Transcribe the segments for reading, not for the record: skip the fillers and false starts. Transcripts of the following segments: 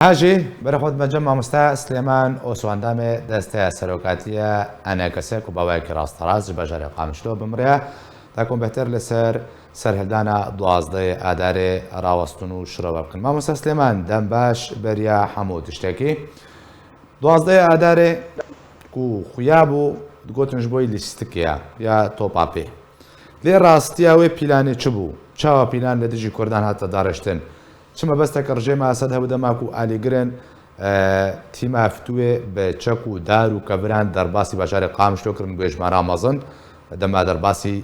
هاجی بەرەخۆت بەنجەم مامۆستا سلێمان ئۆسواندامێ دەستەیە سەرۆکاتیە ئەنە کەسێک و بەوایەکی ڕاستەڕاست بەژارێ قامشتۆ بمرێ تاکۆم بەهتر لەسەر سەرهێلدانە دوازدەی ئادارێ ڕاوەستون و شرەوە بکەن. مامۆستا سلێمان دەم باش بەریا هەموو تشتێکی دوازدەی ئادارێ و خویا بوو گوتنش بۆی لیستکیە یا تۆپاپێ لێ ڕاستیاوێ پیلانی چ بوو چاوە پیلان لە دژی کوردان هاتە داڕشتن چمە بەستەکە ڕژێمە ئاسەد هەبوو دەماک و ئالیگرن تیمافتوێ بە چەک و دار و کەبران دەرباسی بەژارێ قامشتۆکردن گوێژمارا مەزن دەما دەرباسی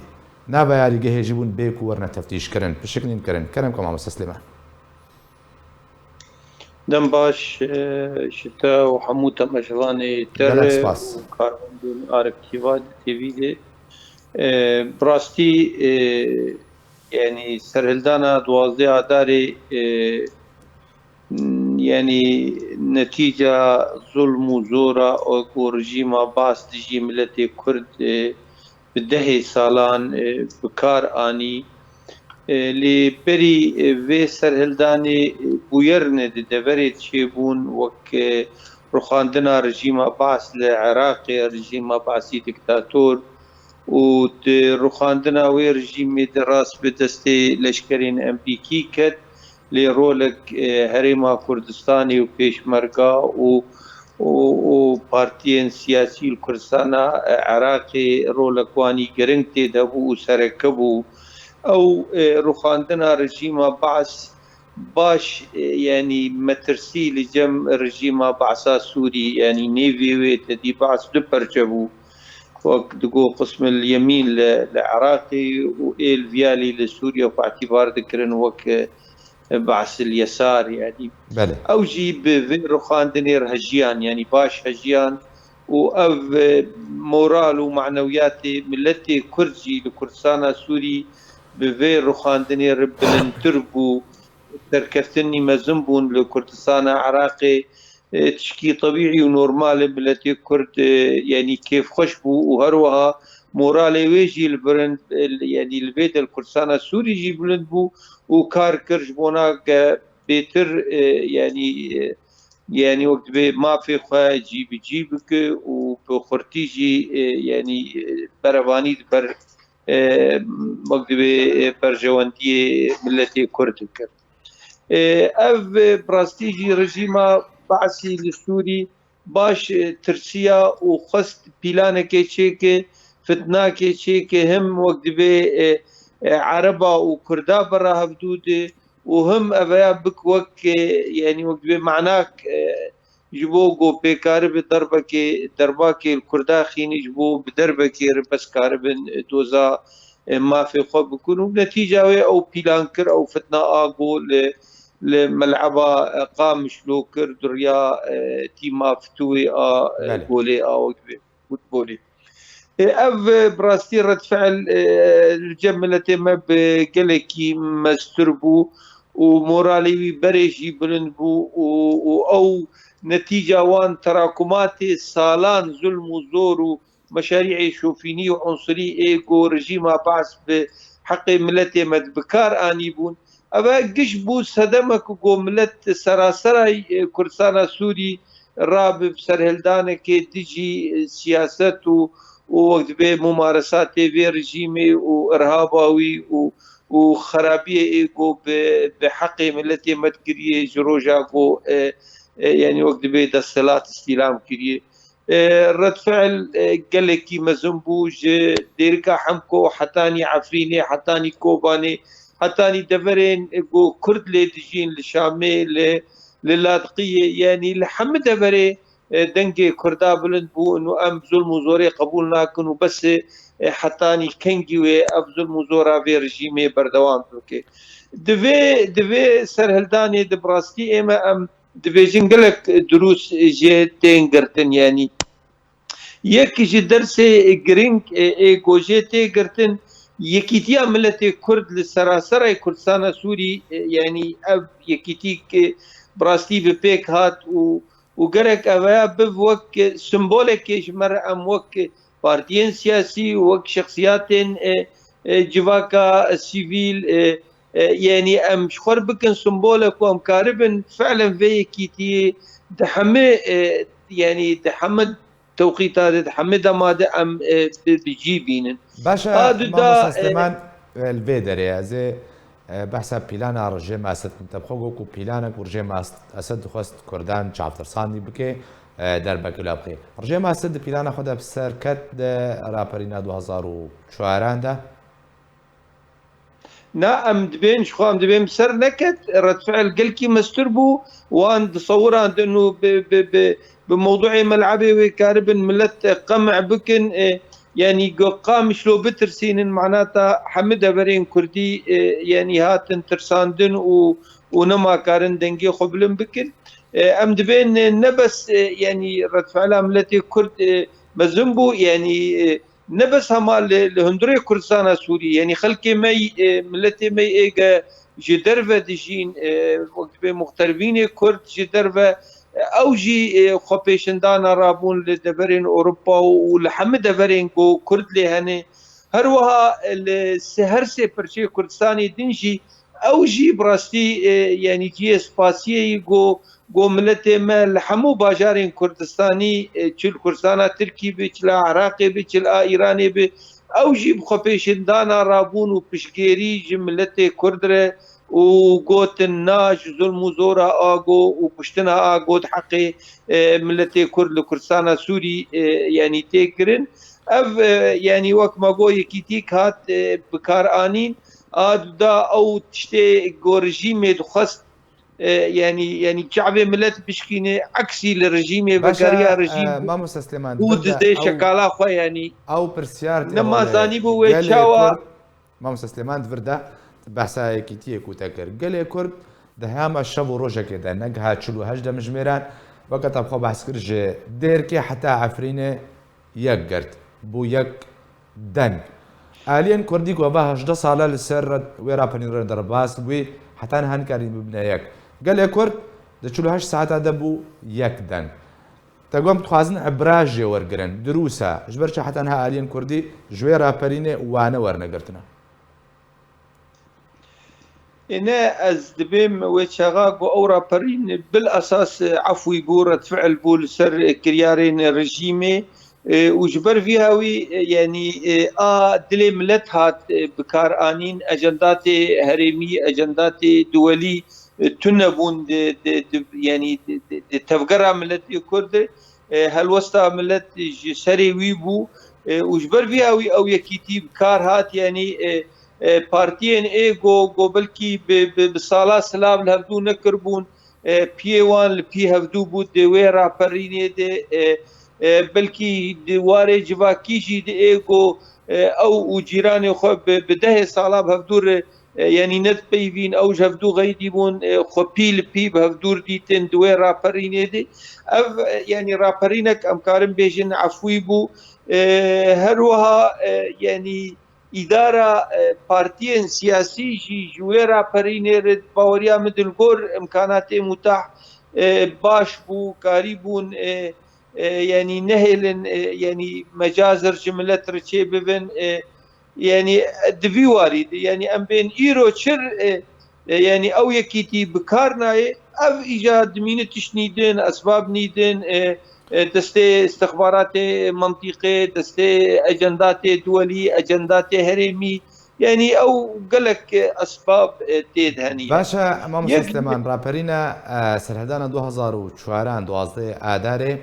نابە یاریگە هێژی بوون بێک و وەرنە تەفتیشکردن پشکنینکردن کەرم کە مامۆستا سلێمان دەم باش شتە و هەموو تەمەژەوانی تر کاربندون ئارکتیڤا تێڤیدێ بڕاستی يعني سرهلدانا دوازدە ئادارێ يعني نتيجة ظلم و زۆرە و ڕژیما باس دژی ملەتێ کورد بدەهێ ساڵان بکار ئانی لێ بەری vê serhildanê bûyerine di deverê çêbûn wek rûxandina rejîma Baas li Iraqê rejîma Baasî diktatör û di rûxandina wê rejîmê de rast bi destê leşkerên Amerîkî ket lê rolek Herêma Kurdistanê û Pêşmerga û partiyên siyasî li Kurdistana Iraqê rolek wanî giring têdebû û serekebû ئەو ڕوخاندنا رژیما باس باش يعني مترسي لجم رژیما باسا سوري يعني نيفي تدي باس دبرجبو وقت دقو قسم اليمين للعراقي وإيل فيالي لسوريا باعتبار ذكرن وك بعث اليسار يعني بله. أو جيب في رخاندنير هجيان يعني باش هجيان وأو مورال ومعنويات ملتي كرجي لكردستان سوري بفي رخاندني ربلن تربو تركفتني مزنبون لكردستان عراقي تشكي طبيعي ونورمال بلتي كرد يعني كيف خشبو وهروها مورالي ويجي البرند يعني البيت الكردستان السوري يجي بلند بو وكار كرج بوناك بيتر يعني وقت ما في خوا جيبك وبخرتيجي يعني برباني بر مكتبه برجواندی ملتی کرد کرد. اف براستیجی رژیما بعثی لسوری باش ترسیا و خست پیلانه که چه که فتنه که چه که هم مكتبه عربا و کردا برا حدود و هم اویا بک وک يعني مكتبه معناك جبو گو پیکار به دربا که کردا خینی جبو بدربه که ربس کاربن دوزا ما في خوب بكونوا نتيجة أو بيلانكر أو فتنة آجو لملعبة قامش لوكر دريا تيما فتوي بولي أو بولي أف براستي رد فعل الجملة ما بقلكي مستربو ومورالي بريجي بلنبو أو نتيجة وان تراكمات سالان ظلم وزور مشاريع شوفيني وعنصري ايجو رجيما باس بحق ملتي مدبكار انيبون ابا قشبو صدمك جو ملت سراسري كردستان سوري راب بسرهلدانه كي تجي سياسات ووقت بممارسات في رجيمي وارهاباوي وخرابيه ايجو بحق ملتي مدكريه جروجا جو يعني وقت بيد الصلاة استلام كريه رد فعل قالكي مزنبوج ديركا حمكو حتاني عفريني حتاني كوباني حتاني دفرين كرد لي دجين لشامي للاذقية يعني لحمد دفري دنجي كردا بلند بو انه ام ظلم وزوري قبول ناكن وبس حتاني كنجي واب ظلم وزورا في رجيمي بردوام بلوكي دفي سرهلداني دبراستي اما ام دبيجن قالك دروس جي تنقرتن يعني يكي جي درسي جرينك جوجي تنقرتن يكيتيا ملتي كرد للسراسرة كردستان سوري يعني اب يكيتيك براستي ببيك هات وقالك ابا بوك سمبوليك مر ام وك بارتيين سياسي وك شخصيات جواكا سيفيل يعني ام شخور بكن سمبولك وام كاربن فعلا في كيتي دحمي يعني دحمد توقيتات دحمي دمادة ام بجيبين باشا مامۆستا سلێمان الفێدەرێ ئەزێ بەحسا پیلانە ڕژێمە ئەسد تەبخۆگۆک و پیلانێک و ڕژێمە ئەسد دخواست کوردان چاوتەرسانی بکێ دەربەکەلا بکێ ڕژێمە ئەسد پیلانە خۆدا سەرکەت راپەرینا 2004دا نا ام دبين شخو ام دبين سر نكت رد فعل قلكي مستر بو وان تصور انه بموضوع ملعبي وكاربن ملت قمع بكن يعني قام شلو بترسين معناتها حمد برين كردي يعني هاتن ترساندن ونما كارن دنجي خبلن بكن ام دبين نبس يعني رد فعل ملتي كرد مزنبو يعني نبس هما الهندري كردستان سوري يعني خلقي مي ملتي مي ايجا جدرفة دجين وقت بمغتربين كرد جدرفة او جي خبيشندانا رابون لدبرين اوروبا ولحمد دبرين كرد لهني هروها السهرسي برشي كردستاني دنجي او جي براستي يعني جي اسباسيي جو ملتي ما لحمو باجارين كردستاني تشل كردستانا تركي بي تشلا عراقي بي تشلا ايراني بي او جيب خبيشن دانا رابون وبشكيري جملتي كردره وقوت الناش ظلم وزورا اغو وبشتنا اغو حقي ملتي كرد لكردستانا سوري يعني تيكرن اف يعني وقت ما قو يكيتيك هات بكار انين دا او تشتي جورجيمي دخست يعني شعبي ملت بشكينه عكسي للرجيم بقريا رجيم ما مستسلمان بود زي شكالا خو يعني او برسيار نما زاني بو ويتشاوا ما مستسلمان فردا بحثا كيتيه كوتاكر قال كرد دهام الشب وروجا كده نجها تشلو هجده مجميران وقت ابخو بحث كرج ديركي حتى عفرينه يقرت بو يك دن الين كردي كو باه 10 ساله للسر ويرا بنير درباس بوي حتى هان كاري ببنايك قال لي كرد دشلو 8 ساعات دبو يكدن تقوم تخوازن عبراجي ورقرن دروسا جبرش حتى انها الين كردي جويرا برينه وانا ورنقرتنا انا از دبيم وشغاق اورا برين بالاساس عفوي بورة فعل بول سر كريارين رجيمي وجبر فيها وي يعني دلي ملت هات بكار انين اجندات هرمي اجندات دولي تنبون يعني تفقرها ملت كرد هالوسطى ملت سري ويبو وجبر فيها وي او يكيتي بكار هات يعني بارتيين جو بلكي بصالا سلام لهبدو نكربون بي وان لبي هبدو بود ويرا بريني دي بلكي دواري جواكيجي دي ايجو او جيراني خو بده صالا بهبدور يعني ند بيفين او جفدو غيديبون خو بي بهبدور ديتن دوي رابريني دي يعني رابرينك امكارن بيجن عفوي بو هروها يعني إدارة بارتيين سياسي جي جويرا بريني باوريا مدل غور امكانات متاح باش بو قريبون يعني نهلن يعني مجازر جملة رشي ببن يعني دفي وارد يعني ام بين ايرو شر يعني او يكيتي بكارناي اف ايجاد مين تشنيدن اسباب نيدن دستي استخبارات منطقي دستي اجندات دولي اجندات هرمي يعني او قالك اسباب تيد هني باشا امام سليمان رابرينا سرهدانا 2004 12 آذار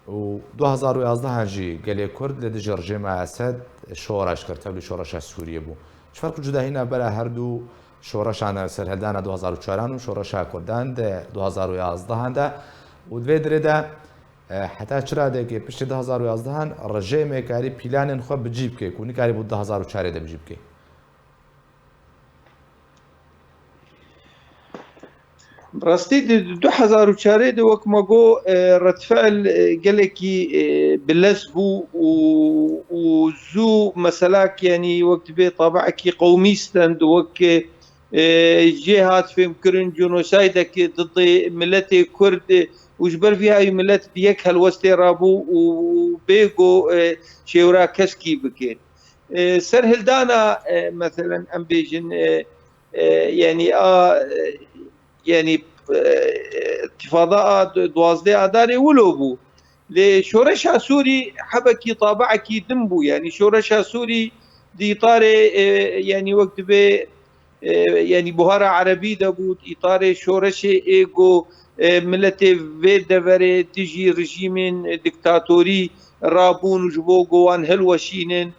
و 2011 جي قال كرد لدى رجيم اسد شورش كرتبلي شورش سوريا بو ايش فرق جدا هنا بلا هردو شورش عن سرهدانا 2004 و شورش كردان 2011 ده و دوی درده حتی چرا دیگه پشت 2011 رژیم کاری پیلان خو بجیب که کنی کاری بود 2004 ده بجیب که براستي 2004 ده وقت ما جو رد فعل قالكي باللسبو وزو مسلاك يعني وقت بي طبعك قوميستن وقت جهات في مكرن جنوسايدك ضد ملتي كرد وجبر فيها ملت ديك هالوستي رابو وبيجو شيورا كسكي بكين سرهل دانا مثلا امبيجن يعني يعني اتفاضاء دوازده اداري ولوبو لشورشها سوري حبكي طابعكي دنبو يعني شورشها سوري دي طاري يعني وقت به يعني بهارة عربي دبوت إطار شورش إيجو ملت في دفره تجي رجيم ديكتاتوري رابون جبوغو وان هلوشينن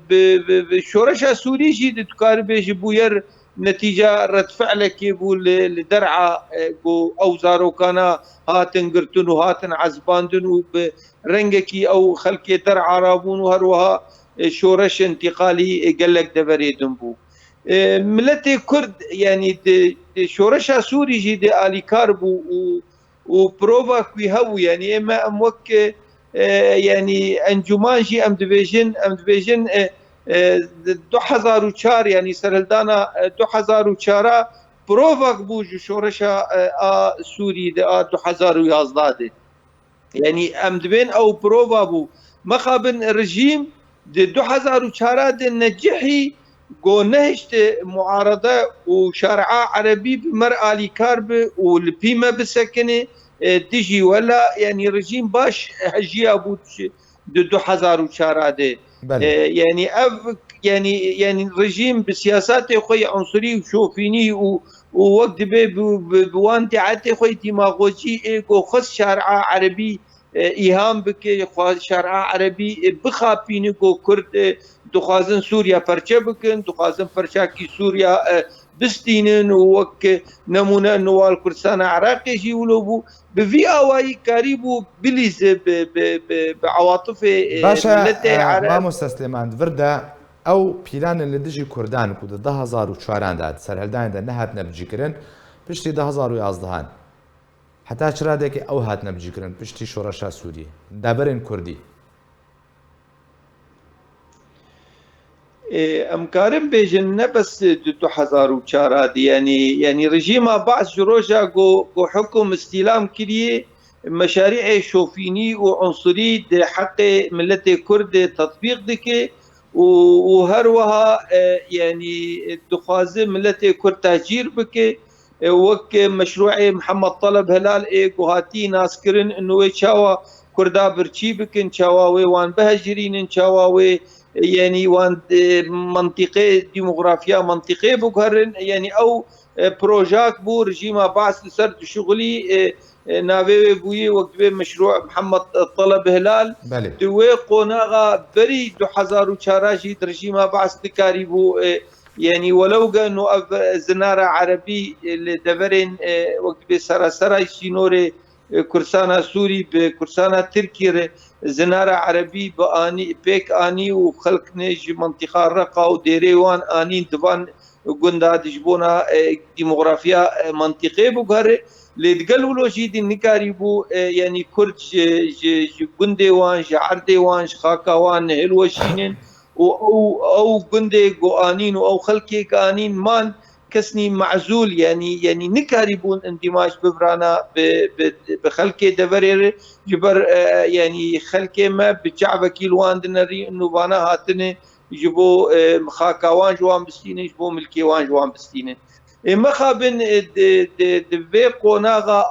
بشورش سوري جي دكار بيجي بوير نتيجة رد فعلك يبو لدرعة جو أو زاروكانا هاتن قرتن وهاتن عزباندن وبرنجكي أو خلقي درعة رابون وهروها شورش انتقالي قلق دفري دنبو ملتي كرد يعني شورشها سوري جي دي آلي كاربو وبروفا كوي هو يعني إما أموك يعني أنجمان جي أم دبيجن 2004 يعني سرهلدانا 2004 بروفا بوج شورشها سوري دي 2011 يعني أم دبين أو بروفا بو مخابن الرجيم دي 2004 دي نجحي جو نهشت معارضة وشارعة عربي بمرأة لكارب والبيمة بسكنة تجي ولا يعني رجيم باش هجي أبو 2004 دي يعني يعني رجيم بسياسات خوي عنصري وشوفيني ووقت بوان تعاتي خوي ديماغوجي ايجو خص شارعة عربي إيهام بك شارعة عربي بخابيني جو كرد دخوازن سوريا فرچه بکن دخوازن فرچاکی سوريا بستينن ووك نمونه نوال كردستان عراقي جي ولو بفي اواي قريبو بليز بعواطف باشا مامۆستا سلێمان وردا ئەو پیلان لە دژی کوردان و 2004 داد سەرهەڵدانیدا نەهاتنە بجیکردن پشتی 2011 حتا چرادێکی ئەو هاتنە بجیکردن پشتی شۆڕەشا سووری دابەرێن کوردی امكارم بيجن نبس 2004 يعني رجيم بعض جروجا جو حكم استلام كليه مشاريع شوفيني وعنصري دي حق ملت كرد تطبيق دكي وهروها يعني دخواز ملت كرد تهجير بكي وك مشروع محمد طلب هلال ايكو هاتي ناسكرن انه شاوا كردا برشي بكن شاواوي وان بهجرين شاواوي يعني وان منطقه ديموغرافيا منطقه بوغرن يعني او بروجاك بو رجيم بعث لسرد شغلي ناوي بوي وقت مشروع محمد طلب هلال دوي قوناغا بري 2004 جي رجيم بعث لكاري بو يعني ولو انه زناره عربي لدفرين وقت سراسر شينوري كرسانا سوري بكرسانا تركي زناره عربي باني بيك اني وخلق نيج منطقه رقا وديريوان اني دبان قندا دجبونا ديموغرافيا منطقه بوغر لتقلولو جيد نكاريبو يعني كرد قنديوان عرديوان خاكاوان هلوشينين او قندي قوانين او خلقي قانين مان كسني معزول يعني نكاريبون اندماج ببرانا بخلقي دفرير جبر يعني خلقي ما بجعبه كيلوان دنري انه بانا هاتني يجيبوا خاكاوان جوان بستينه يجيبوا ملكيوان جوان بستينه مخابن دفي قوناغا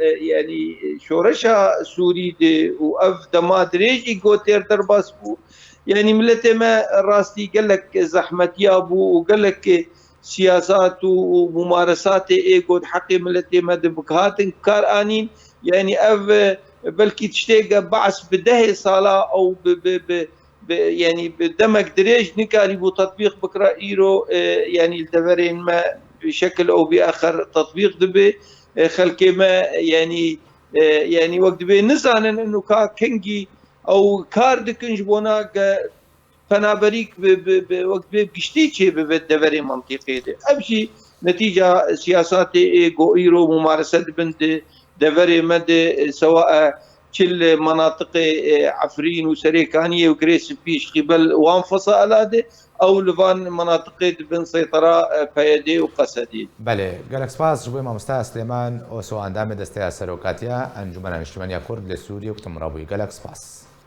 يعني شورشها سوري دي واف دمادريج يقوتير درباسبو يعني ملتي ما راستي قال لك زحمة يابو وقال لك سياسات وممارسات ايجود حقي ملتي ما دبكات كار انين يعني اف بلكي تشتيق بعث بدهي صالة او يعني بدمك دريج نكاري بو تطبيق بكرا ايرو يعني الدفرين ما بشكل او باخر تطبيق دبي خلكي ما يعني وقت دبي نزان انه كنجي او كار دكنج بونا فنابريك بوقت بقشتي شيء بالدوري منطقي ده ابشي نتيجه سياسات ايجو ايرو ممارسه بنت دوري مد سواء كل مناطق عفرين وسريكانيه وكريس فيش قبل وانفصل هذا او لفان مناطق بن سيطره فيدي وقسدي. بله جالكس باس جبوي مامستا سليمان او سو اندام دستيا سروكاتيا انجمن اجتماعيه كرد لسوريا وتمرابي جالكس باس.